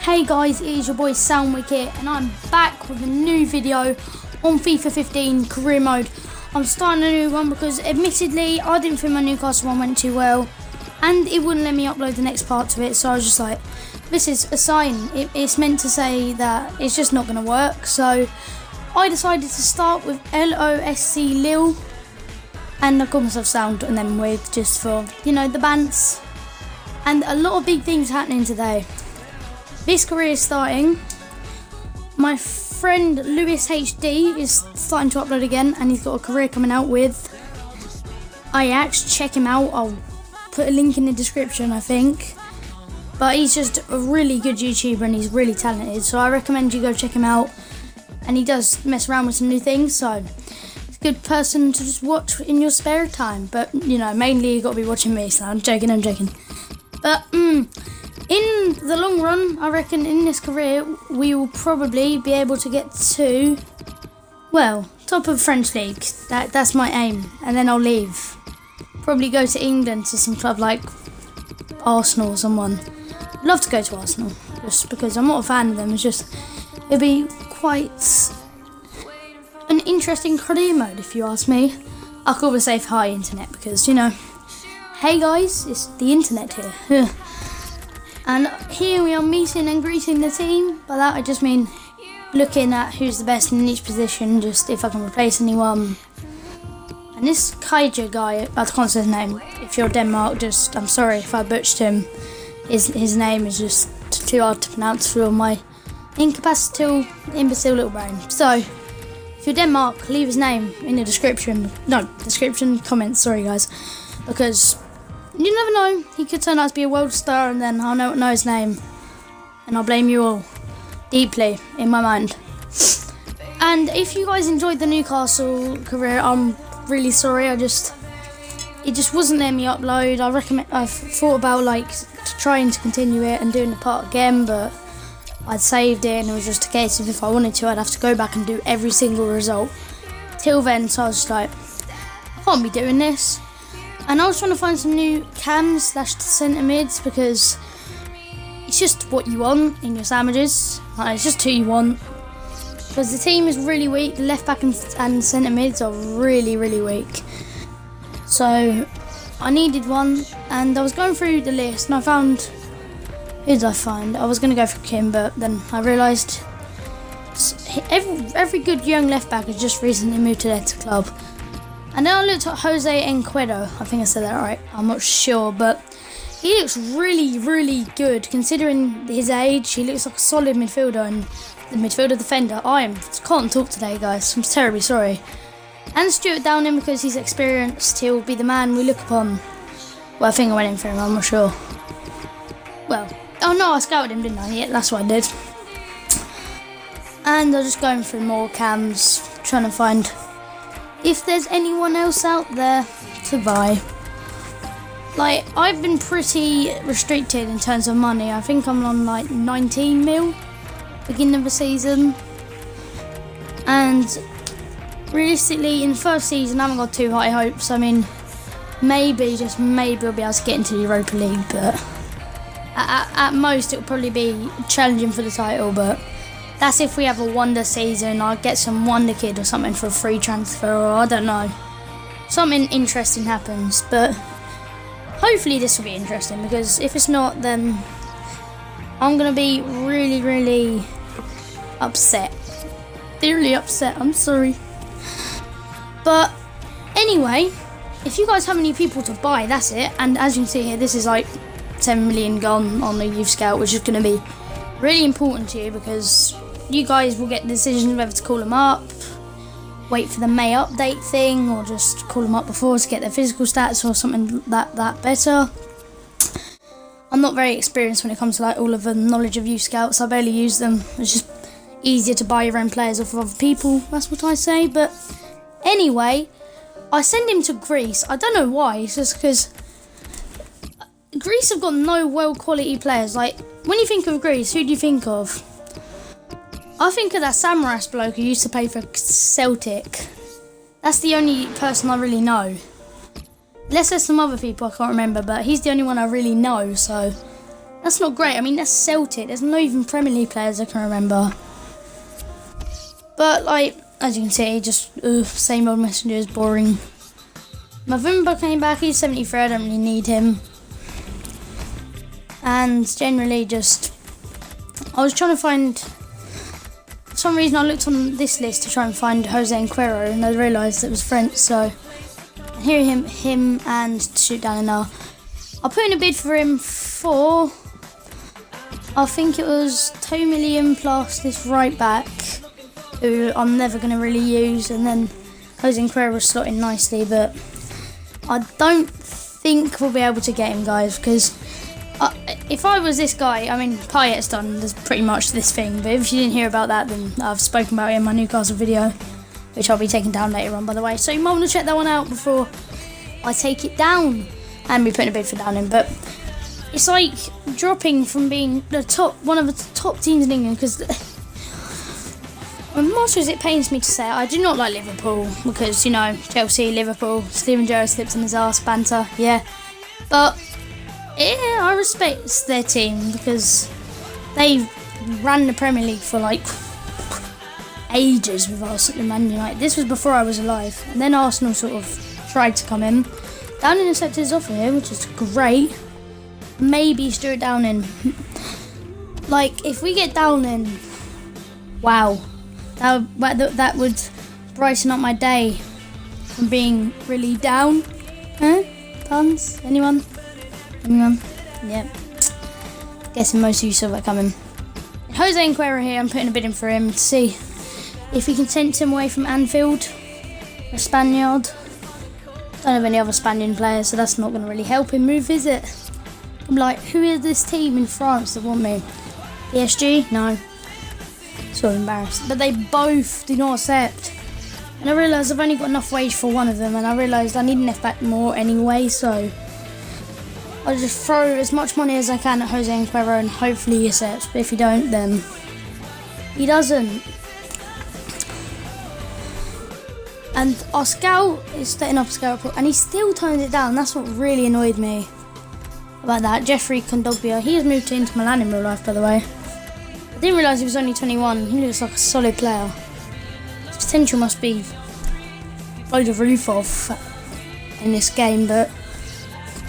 Hey guys, it is your boy Soundwicket and I'm back with a new video on FIFA 15 career mode. I'm starting a new one because admittedly I didn't think my Newcastle one went too well and it wouldn't let me upload the next parts of it, so I was just like, this is a sign. It's meant to say that it's just not going to work, so I decided to start with LOSC Lil and I called myself Sound and then with just for, you know, the bants. And a lot of big things happening today. This career is starting. My friend Lewis HD is starting to upload again and he's got a career coming out with Ajax. Check him out. I'll put a link in the description, I think. But he's just a really good YouTuber and he's really talented, so I recommend you go check him out. And he does mess around with some new things, so it's a good person to just watch in your spare time. But, you know, mainly you got to be watching me, so I'm joking. But, in the long run, I reckon in this career, we will probably be able to get to, well, top of French League. That's my aim. And then I'll leave. Probably go to England to some club like Arsenal or someone. I'd love to go to Arsenal, just because I'm not a fan of them. It's just, it'd be quite an interesting career mode, if you ask me. I'll call it safe hi internet because, you know, hey guys, it's the internet here. And here we are meeting and greeting the team. By that I just mean looking at who's the best in each position, just if I can replace anyone. And this Kaija guy, I can't say his name. If you're Denmark, just, I'm sorry if I butchered him. His name is just too hard to pronounce for my imbecile little brain. So, if you're Denmark, leave his name in the description. No, comments, sorry guys. Because you never know, he could turn out to be a world star and then I'll not know his name. And I'll blame you all, deeply, in my mind. And if you guys enjoyed the Newcastle career, I'm really sorry, it just wasn't letting me upload. I've thought about like trying to continue it and doing the part again, but I'd saved it and it was just a case of if I wanted to, I'd have to go back and do every single result. Till then, so I was just like, I can't be doing this. And I was trying to find some new cams / centre mids because it's just what you want in your sandwiches. Like, it's just who you want. Because the team is really weak. The left back and centre mids are really weak. So I needed one and I was going through the list and I found, who did I find? I was going to go for Kim, but then I realised every good young left back has just recently moved to their club. And then I looked at Jose Enquedo. I think I said that right. I'm not sure, but he looks really good considering his age. He looks like a solid midfielder and the midfielder defender. I can't talk today, guys. I'm terribly sorry. And Stuart Downing, because he's experienced, he'll be the man we look upon. Well, I think I went in for him. I'm not sure. Well, oh no, I scouted him, didn't I? Yeah, that's what I did. And I was just going through more cams, trying to find if there's anyone else out there to buy. Like, I've been pretty restricted in terms of money. I think I'm on like 19 mil beginning of the season. And realistically, in the first season, I haven't got too high hopes. I mean, maybe, just maybe we'll be able to get into the Europa League, but at most it'll probably be challenging for the title, but that's if we have a wonder season. I'll get some wonder kid or something for a free transfer, or I don't know. Something interesting happens, but hopefully this will be interesting, because if it's not, then I'm going to be really upset. Really upset, I'm sorry. But anyway, if you guys have any people to buy, that's it. And as you can see here, this is like 10 million gone on the youth scout, which is going to be really important to you because you guys will get the decision whether to call them up, wait for the May update thing, or just call them up before to get their physical stats or something that better. I'm not very experienced when it comes to like all of the knowledge of youth scouts. I barely use them. It's just easier to buy your own players off of other people. That's what I say. But anyway, I send him to Greece. I don't know why. It's just because Greece have got no well quality players. Like, when you think of Greece, who do you think of? I think of that Samaras bloke who used to play for Celtic. That's the only person I really know. Unless there's some other people I can't remember, but he's the only one I really know, so That's not great. I mean, that's Celtic. There's not even Premier League players I can remember. But, like, as you can see, just same old messengers, boring. Mavumba came back. He's 73. I don't really need him. And generally just... I was trying to find... For some reason, I looked on this list to try and find Jose Enquero, and I realised it was French, so... Here him and shoot down in there. I put in a bid for him for... I think it was 2 million plus this right back, who I'm never going to really use, and then Jose Enquero was slotting nicely, but I don't think we'll be able to get him, guys, because if I was this guy, I mean, Payet's done pretty much this thing, but if you didn't hear about that, then I've spoken about it in my Newcastle video, which I'll be taking down later on, by the way, so you might want to check that one out before I take it down, and be putting a bid for Downing, but it's like dropping from being one of the top teams in England, because as much as it pains me to say it, I do not like Liverpool, because, you know, Chelsea, Liverpool, Steven Gerrard slips on his arse, banter, yeah, but yeah, I respect their team, because they ran the Premier League for like ages with Arsenal and Man United. This was before I was alive, and then Arsenal sort of tried to come in. Downing accepted his offer here, which is great. Maybe Stuart Downing. Like, if we get Downing, wow, that would brighten up my day from being really down. Huh? Tons? Anyone? Yep. Guessing most of you saw that coming. Jose Enquero here, I'm putting a bid in for him to see if we can tempt him away from Anfield, a Spaniard. Don't have any other Spaniard players, so that's not going to really help him move, is it? I'm like, who is this team in France that want me? PSG? No. Sort of embarrassed. But they both do not accept. And I realised I've only got enough wage for one of them, and I realised I need an F-back more anyway, so I'll just throw as much money as I can at Jose Enquero and hopefully he accepts. But if he don't, then he doesn't. And our scout is setting up a scout report, and he still turns it down. That's what really annoyed me about that. Jeffrey Kondogbia, he has moved to Inter Milan in real life, by the way. I didn't realise he was only 21. He looks like a solid player. His potential must be blow the roof off in this game, but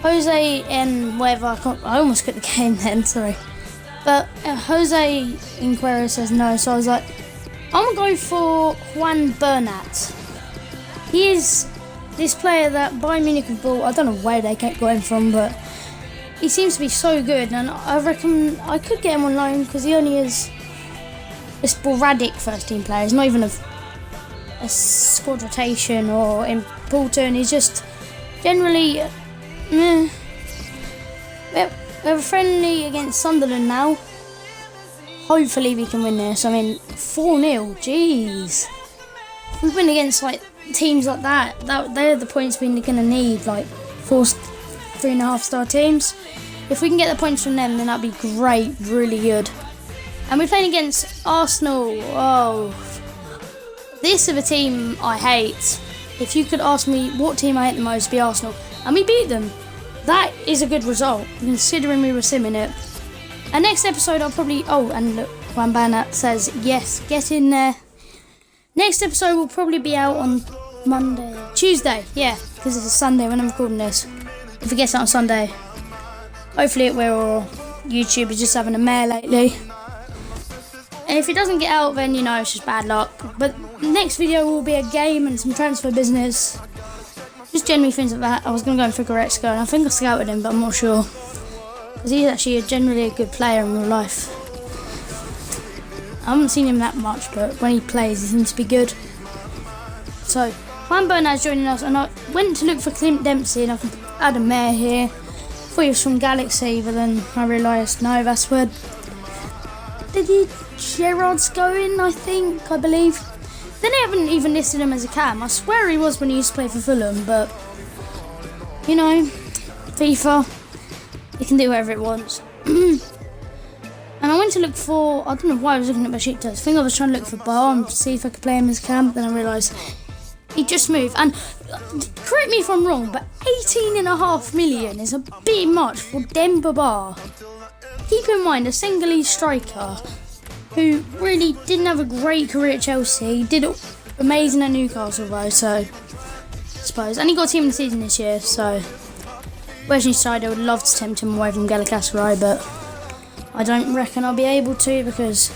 Jose and whatever, I almost quit the game then, sorry. But Jose Enquero says no, so I was like, I'm going to go for Juan Bernat. He is this player that Bayern Munich have bought. I don't know where they kept going from, but he seems to be so good, and I reckon I could get him on loan because he only is a sporadic first team player. He's not even a squad rotation or important. He's just generally we have a friendly against Sunderland now. Hopefully we can win this. I mean, 4-0, jeez. If we win against like teams like that, they're the points we're going to need, like 3.5 star teams. If we can get the points from them, then that'd be great, really good. And we're playing against Arsenal. Oh, this is a team I hate. If you could ask me what team I hate the most, it'd be Arsenal. And we beat them. That is a good result, considering we were simming it. And next episode I'll probably... Oh, and look, Juan Bernat says, yes, get in there. Next episode will probably be out on Tuesday, yeah, because it's a Sunday when I'm recording this. If it gets out on Sunday, hopefully it will, or YouTube is just having a mare lately. And if it doesn't get out, then, you know, it's just bad luck. But the next video will be a game and some transfer business. Just generally things like that. I was going to go for Goretzka, and I think I scouted him, but I'm not sure. Because he's actually generally a good player in real life. I haven't seen him that much, but when he plays, he seems to be good. So, Juan Bernat's joining us, and I went to look for Clint Dempsey, and I could add a mayor here. Thought he was from Galaxy, but then I realised, no, that's where Gerrard's going, I believe. Then they haven't even listed him as a cam. I swear he was when he used to play for Fulham, but, you know, FIFA, it can do whatever it wants. And I went to look for, I don't know why I was looking at Besiktas. I think I was trying to look for Bar and see if I could play him as cam, then I realised he just moved. And correct me if I'm wrong, but 18.5 million is a bit much for Demba Ba. keep in mind, a Senegalese striker who really didn't have a great career at Chelsea, did amazing at Newcastle though, so I suppose. And he got team of the season this year, so Wesley Sneijder would love to tempt him away from Galatasaray, but I don't reckon I'll be able to, because,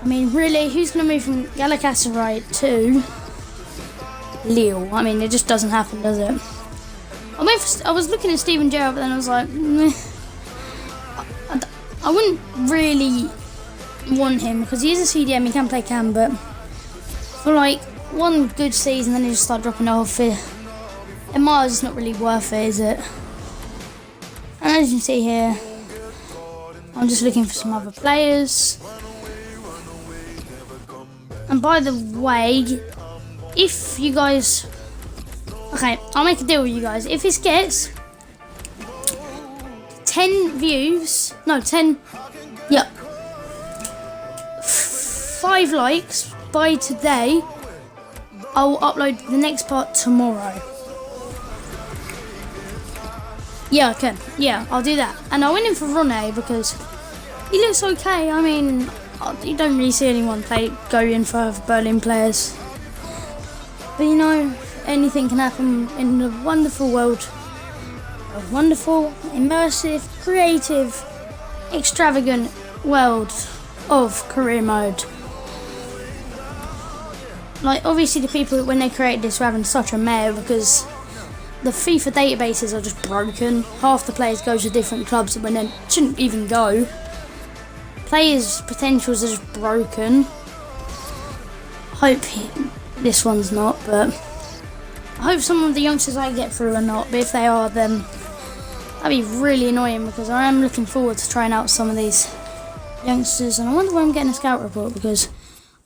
I mean, really, who's going to move from Galatasaray to Lille? I mean, it just doesn't happen, does it? I was looking at Steven Gerrard, but then I was like, meh. I wouldn't really want him, because he is a CDM, he can play cam, but for like one good season, then he just start dropping off. And Mars is not really worth it, is it? And as you can see here, I'm just looking for some other players. And by the way, if you guys... Okay, I'll make a deal with you guys. If this gets 10 views... No, 10... Yep. 5 likes by today, I will upload the next part tomorrow. Yeah, I can. Yeah, I'll do that. And I went in for Ronne because he looks okay. I mean, you don't really see anyone go in for Berlin players. But you know, anything can happen in the wonderful world. A wonderful, immersive, creative, extravagant world of career mode. Like, obviously the people, when they created this, were having such a mare because the FIFA databases are just broken. Half the players go to different clubs when they shouldn't even go. Players' potentials are just broken. Hope this one's not, but I hope some of the youngsters I get through are not. But if they are, then that'd be really annoying, because I am looking forward to trying out some of these youngsters. And I wonder why I'm getting a scout report, because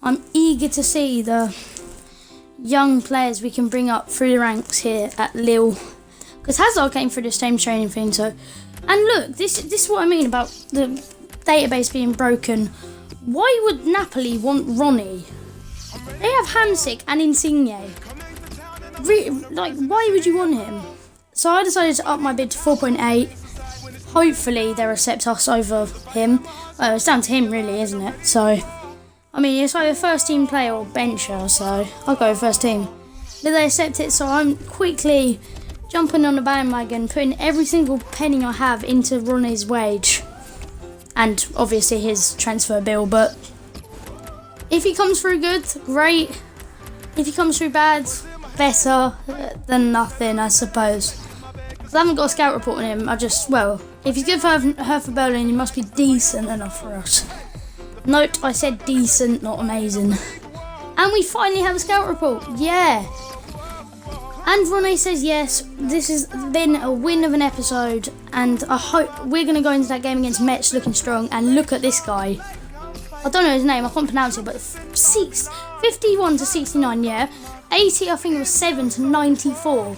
I'm eager to see the young players we can bring up through the ranks here at Lille, because Hazard came through the same training thing. So, and look, this is what I mean about the database being broken. Why would Napoli want Ronnie? They have Hamsik and Insigne. Like, why would you want him? So I decided to up my bid to 4.8. Hopefully they'll accept us over him. Well, it's down to him really, isn't it? So, I mean, it's either first team player or bencher, so I'll go first team. But they accept it, so I'm quickly jumping on the bandwagon, putting every single penny I have into Ronnie's wage. And obviously his transfer bill, but if he comes through good, great. If he comes through bad, better than nothing, I suppose. Because I haven't got a scout report on him. If he's good for Hertha Berlin, he must be decent enough for us. Note, I said decent, not amazing. And we finally have a scout report. Yeah. And Ronnie says yes. This has been a win of an episode, and I hope we're going to go into that game against Metz looking strong. And look at this guy. I don't know his name, I can't pronounce it, but 51 to 69, yeah. 80, I think it was 7 to 94.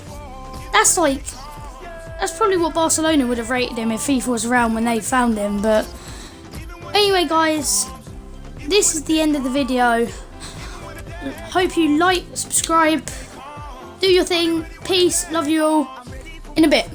That's probably what Barcelona would have rated him if FIFA was around when they found him. But anyway, guys, this is the end of the video. Hope you like, subscribe, do your thing. Peace, love you all. In a bit.